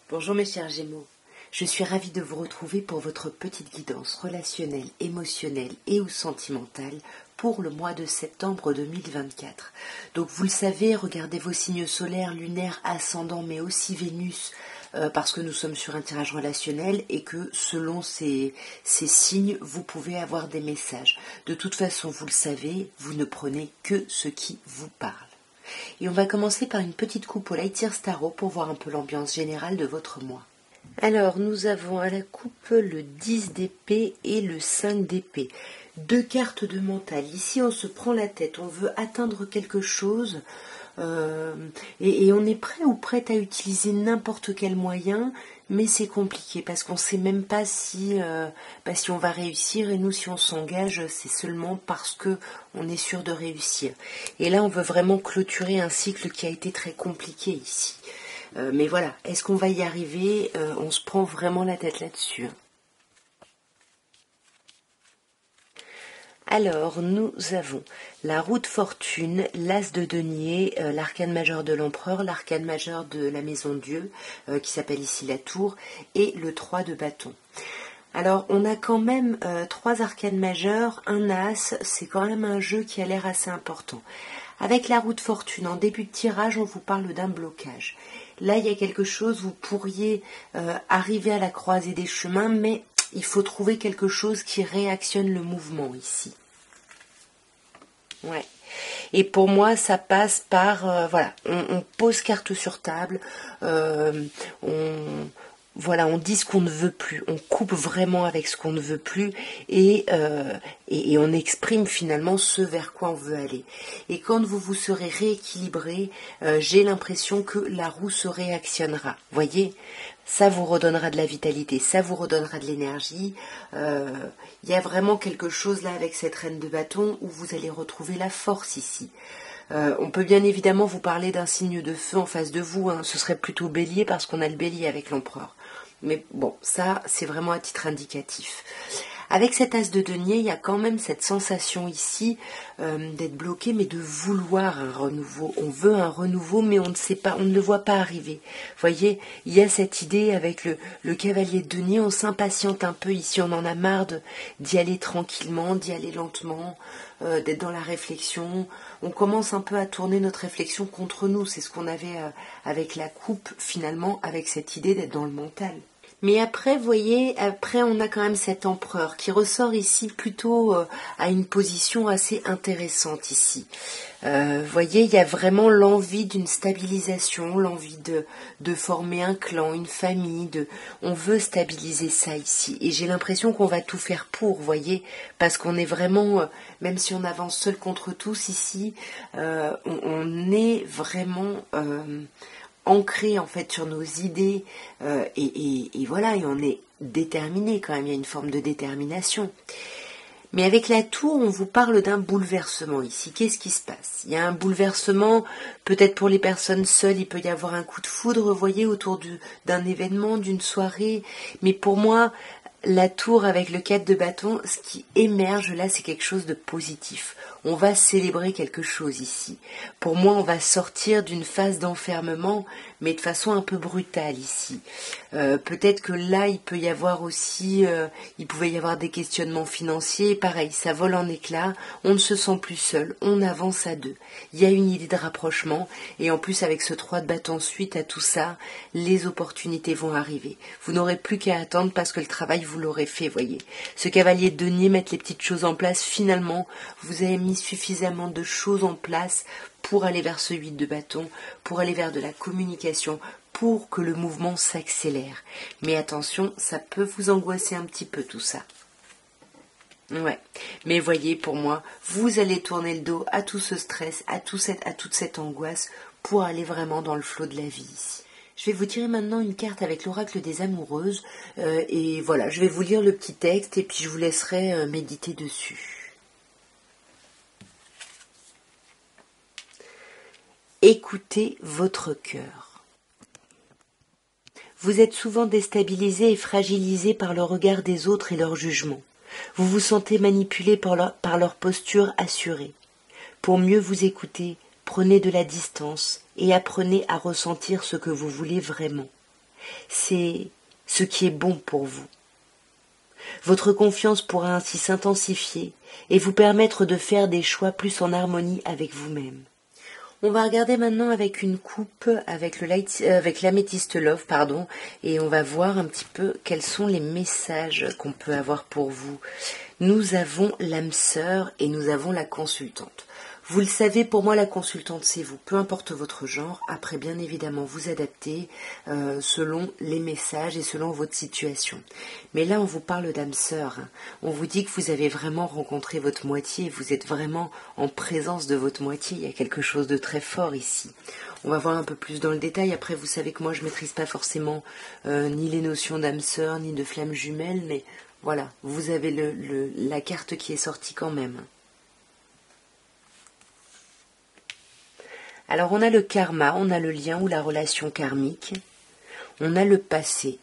Bonjour mes chers Gémeaux, je suis ravie de vous retrouver pour votre petite guidance relationnelle, émotionnelle et ou sentimentale pour le mois de septembre 2024. Donc vous le savez, regardez vos signes solaires, lunaires, ascendants mais aussi Vénus parce que nous sommes sur un tirage relationnel et que selon ces signes, vous pouvez avoir des messages. De toute façon, vous le savez, vous ne prenez que ce qui vous parle. Et on va commencer par une petite coupe au Light Year Tarot pour voir un peu l'ambiance générale de votre mois. Alors, nous avons à la coupe le 10 d'épée et le 5 d'épée. Deux cartes de mental. Ici, on se prend la tête, on veut atteindre quelque chose et on est prêt ou prête à utiliser n'importe quel moyen, mais c'est compliqué parce qu'on ne sait même pas si on va réussir, et nous, si on s'engage, c'est seulement parce que on est sûr de réussir. Et là, on veut vraiment clôturer un cycle qui a été très compliqué ici. Mais voilà, est-ce qu'on va y arriver? On se prend vraiment la tête là-dessus. Alors, nous avons la roue de fortune, l'as de denier, l'arcane majeur de l'empereur, l'arcane majeur de la maison Dieu, qui s'appelle ici la tour, et le 3 de bâton. Alors, on a quand même 3 arcanes majeurs, un as, c'est quand même un jeu qui a l'air assez important. Avec la roue de fortune, en début de tirage, on vous parle d'un blocage. Là, il y a quelque chose, vous pourriez arriver à la croisée des chemins, mais il faut trouver quelque chose qui réactionne le mouvement ici. Ouais. Et pour moi, ça passe par, voilà, on pose carte sur table, on dit ce qu'on ne veut plus, on coupe vraiment avec ce qu'on ne veut plus et on exprime finalement ce vers quoi on veut aller. Et quand vous vous serez rééquilibré, j'ai l'impression que la roue se réactionnera. Voyez, ça vous redonnera de la vitalité, ça vous redonnera de l'énergie. Il y a vraiment quelque chose là avec cette reine de bâton où vous allez retrouver la force ici. On peut bien évidemment vous parler d'un signe de feu en face de vous, hein. Ce serait plutôt bélier parce qu'on a le bélier avec l'empereur. Mais bon, ça c'est vraiment à titre indicatif. Avec cet as de denier, il y a quand même cette sensation ici d'être bloqué, mais de vouloir un renouveau. On veut un renouveau, mais on ne sait pas, on ne le voit pas arriver. Vous voyez, il y a cette idée avec le cavalier de denier, on s'impatiente un peu ici, on en a marre d'y aller tranquillement, d'y aller lentement, d'être dans la réflexion. On commence un peu à tourner notre réflexion contre nous. C'est ce qu'on avait avec la coupe, finalement, avec cette idée d'être dans le mental. Mais après, vous voyez, après on a quand même cet empereur qui ressort ici plutôt à une position assez intéressante ici. Vous voyez, il y a vraiment l'envie d'une stabilisation, l'envie de former un clan, une famille. On veut stabiliser ça ici. Et j'ai l'impression qu'on va tout faire pour, vous voyez, parce qu'on est vraiment, même si on avance seul contre tous ici, on est vraiment ancré en fait sur nos idées et voilà, et on est déterminé quand même, il y a une forme de détermination. Mais avec la tour, on vous parle d'un bouleversement ici. Qu'est-ce qui se passe? Il y a un bouleversement, peut-être pour les personnes seules, il peut y avoir un coup de foudre, vous voyez, autour d'un événement, d'une soirée. Mais pour moi, la tour avec le 4 de bâton, ce qui émerge là, c'est quelque chose de positif. On va célébrer quelque chose ici. Pour moi, on va sortir d'une phase d'enfermement, mais de façon un peu brutale ici. Peut-être que là, il peut y avoir aussi, il pouvait y avoir des questionnements financiers. Pareil, ça vole en éclats. On ne se sent plus seul. On avance à deux. Il y a une idée de rapprochement. Et en plus, avec ce 3 de bâton suite à tout ça, les opportunités vont arriver. Vous n'aurez plus qu'à attendre parce que le travail, vous l'aurez fait, voyez. Ce cavalier de denier, mettre les petites choses en place, finalement, vous avez mis suffisamment de choses en place pour aller vers ce 8 de bâton, pour aller vers de la communication, pour que le mouvement s'accélère. Mais attention, ça peut vous angoisser un petit peu tout ça. Ouais, mais voyez, pour moi, vous allez tourner le dos à tout ce stress, à toute cette angoisse pour aller vraiment dans le flot de la vie ici. Je vais vous tirer maintenant une carte avec l'oracle des amoureuses et voilà, je vais vous lire le petit texte et puis je vous laisserai méditer dessus. Écoutez votre cœur. Vous êtes souvent déstabilisé et fragilisé par le regard des autres et leur jugement. Vous vous sentez manipulé par leur posture assurée. Pour mieux vous écouter, prenez de la distance et apprenez à ressentir ce que vous voulez vraiment. C'est ce qui est bon pour vous. Votre confiance pourra ainsi s'intensifier et vous permettre de faire des choix plus en harmonie avec vous-même. On va regarder maintenant avec une coupe, avec l'améthyste love, et on va voir un petit peu quels sont les messages qu'on peut avoir pour vous. Nous avons l'âme sœur et nous avons la consultante. Vous le savez, pour moi, la consultante, c'est vous. Peu importe votre genre, après, bien évidemment, vous adaptez selon les messages et selon votre situation. Mais là, on vous parle d'âme sœur. On vous dit que vous avez vraiment rencontré votre moitié. Vous êtes vraiment en présence de votre moitié. Il y a quelque chose de très fort ici. On va voir un peu plus dans le détail. Après, vous savez que moi, je ne maîtrise pas forcément ni les notions d'âme sœur, ni de flamme jumelle. Mais voilà, vous avez la carte qui est sortie quand même. Alors on a le karma, on a le lien ou la relation karmique, on a le passé.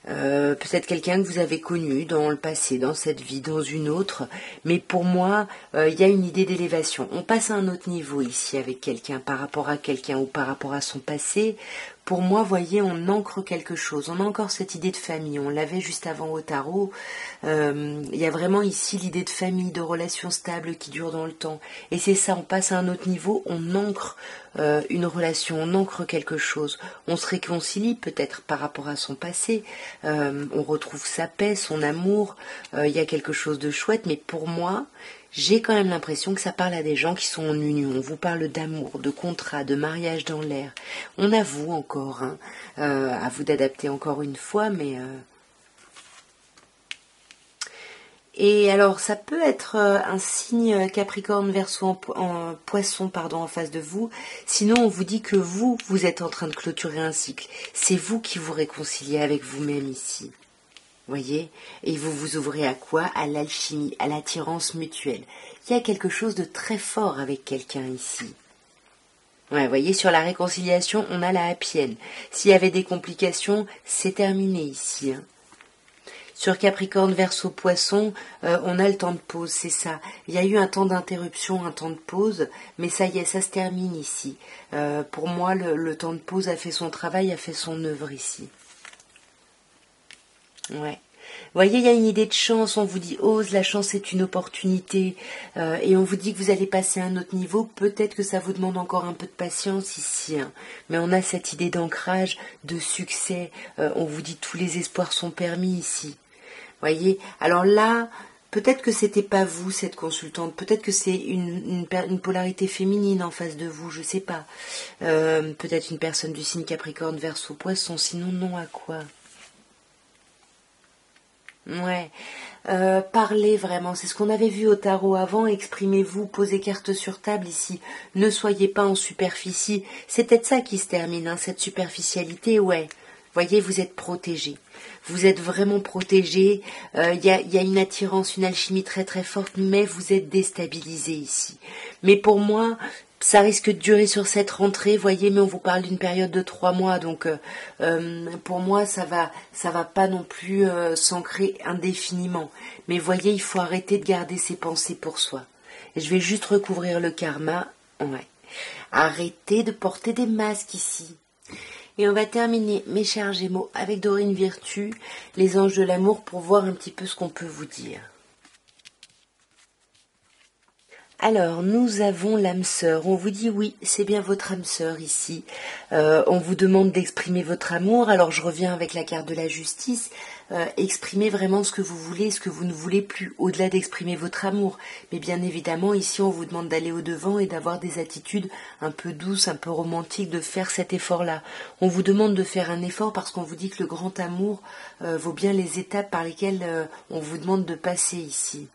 Peut-être quelqu'un que vous avez connu dans le passé, dans cette vie, dans une autre, mais pour moi, il y a une idée d'élévation. On passe à un autre niveau ici avec quelqu'un, par rapport à quelqu'un ou par rapport à son passé. Pour moi, voyez, on ancre quelque chose. On a encore cette idée de famille. On l'avait juste avant au tarot. Il y a vraiment ici l'idée de famille, de relations stables qui durent dans le temps. Et c'est ça, on passe à un autre niveau. On ancre une relation, on ancre quelque chose. On se réconcilie peut-être par rapport à son passé. On retrouve sa paix, son amour. Il y a quelque chose de chouette. Mais pour moi, j'ai quand même l'impression que ça parle à des gens qui sont en union. On vous parle d'amour, de contrat, de mariage dans l'air. On avoue encore, à vous d'adapter encore une fois, mais... Et alors, ça peut être un signe Capricorne, Verseau en Poisson, en face de vous. Sinon, on vous dit que vous êtes en train de clôturer un cycle. C'est vous qui vous réconciliez avec vous-même ici. Voyez, et vous vous ouvrez à quoi? À l'alchimie, à l'attirance mutuelle. Il y a quelque chose de très fort avec quelqu'un ici. Ouais, voyez, sur la réconciliation, on a la happy end. S'il y avait des complications, c'est terminé ici. Sur Capricorne, Verseau, Poisson, on a le temps de pause, c'est ça. Il y a eu un temps d'interruption, un temps de pause, mais ça y est, ça se termine ici. Pour moi, le temps de pause a fait son travail, a fait son œuvre ici. Ouais. Vous voyez, il y a une idée de chance, on vous dit ose, la chance est une opportunité, et on vous dit que vous allez passer à un autre niveau, peut-être que ça vous demande encore un peu de patience ici, mais on a cette idée d'ancrage, de succès, on vous dit tous les espoirs sont permis ici. Voyez, alors là, peut-être que c'était pas vous cette consultante, peut-être que c'est une polarité féminine en face de vous, je sais pas, peut-être une personne du signe Capricorne, Verseau, Poisson, sinon non à quoi? Ouais, parlez vraiment, c'est ce qu'on avait vu au tarot avant, exprimez-vous, posez carte sur table ici, ne soyez pas en superficie, c'est peut-être ça qui se termine, cette superficialité, ouais, voyez, vous êtes protégé, vous êtes vraiment protégé, y a une attirance, une alchimie très très forte, mais vous êtes déstabilisé ici, mais pour moi, ça risque de durer sur cette rentrée, voyez, mais on vous parle d'une période de 3 mois, donc pour moi ça va pas non plus s'ancrer indéfiniment. Mais voyez, il faut arrêter de garder ses pensées pour soi. Et je vais juste recouvrir le karma, ouais. Arrêtez de porter des masques ici. Et on va terminer, mes chers Gémeaux, avec Dorine Virtue, les anges de l'amour, pour voir un petit peu ce qu'on peut vous dire. Alors, nous avons l'âme sœur. On vous dit oui, c'est bien votre âme sœur ici. On vous demande d'exprimer votre amour. Alors, je reviens avec la carte de la justice. Exprimez vraiment ce que vous voulez, ce que vous ne voulez plus, au-delà d'exprimer votre amour. Mais bien évidemment, ici, on vous demande d'aller au-devant et d'avoir des attitudes un peu douces, un peu romantiques, de faire cet effort-là. On vous demande de faire un effort parce qu'on vous dit que le grand amour vaut bien les étapes par lesquelles on vous demande de passer ici.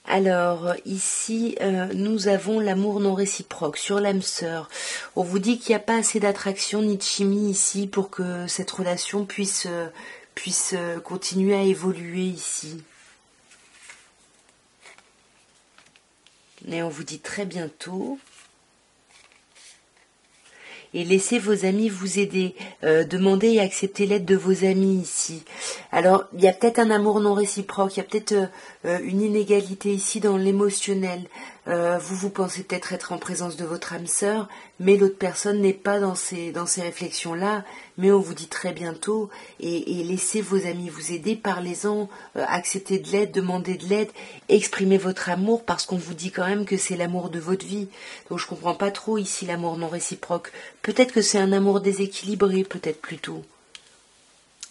Alors, ici, nous avons l'amour non réciproque sur l'âme sœur. On vous dit qu'il n'y a pas assez d'attraction ni de chimie ici pour que cette relation puisse continuer à évoluer ici. Et on vous dit très bientôt. Et laissez vos amis vous aider. Demandez et acceptez l'aide de vos amis ici. Alors, il y a peut-être un amour non réciproque, il y a peut-être une inégalité ici dans l'émotionnel. Vous pensez peut-être être en présence de votre âme sœur, mais l'autre personne n'est pas dans ces réflexions-là, mais on vous dit très bientôt, et laissez vos amis vous aider, parlez-en, acceptez de l'aide, demandez de l'aide, exprimez votre amour, parce qu'on vous dit quand même que c'est l'amour de votre vie. Donc je comprends pas trop ici l'amour non réciproque. Peut-être que c'est un amour déséquilibré, peut-être plutôt.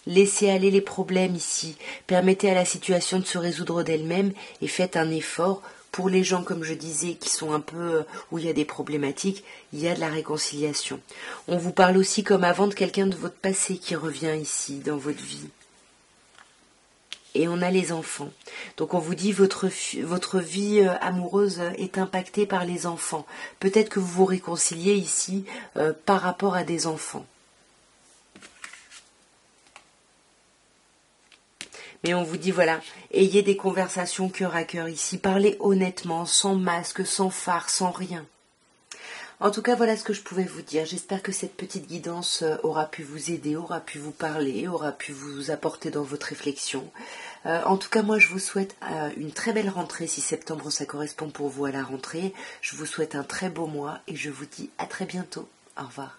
Laissez aller les problèmes ici, permettez à la situation de se résoudre d'elle-même et faites un effort. Pour les gens, comme je disais, qui sont un peu où il y a des problématiques, il y a de la réconciliation. On vous parle aussi comme avant de quelqu'un de votre passé qui revient ici, dans votre vie. Et on a les enfants. Donc on vous dit votre vie amoureuse est impactée par les enfants. Peut-être que vous vous réconciliez ici par rapport à des enfants. Mais on vous dit voilà, ayez des conversations cœur à cœur ici, parlez honnêtement, sans masque, sans phare, sans rien. En tout cas, voilà ce que je pouvais vous dire. J'espère que cette petite guidance aura pu vous aider, aura pu vous parler, aura pu vous apporter dans votre réflexion. En tout cas, moi, je vous souhaite une très belle rentrée, si septembre ça correspond pour vous à la rentrée. Je vous souhaite un très beau mois et je vous dis à très bientôt. Au revoir.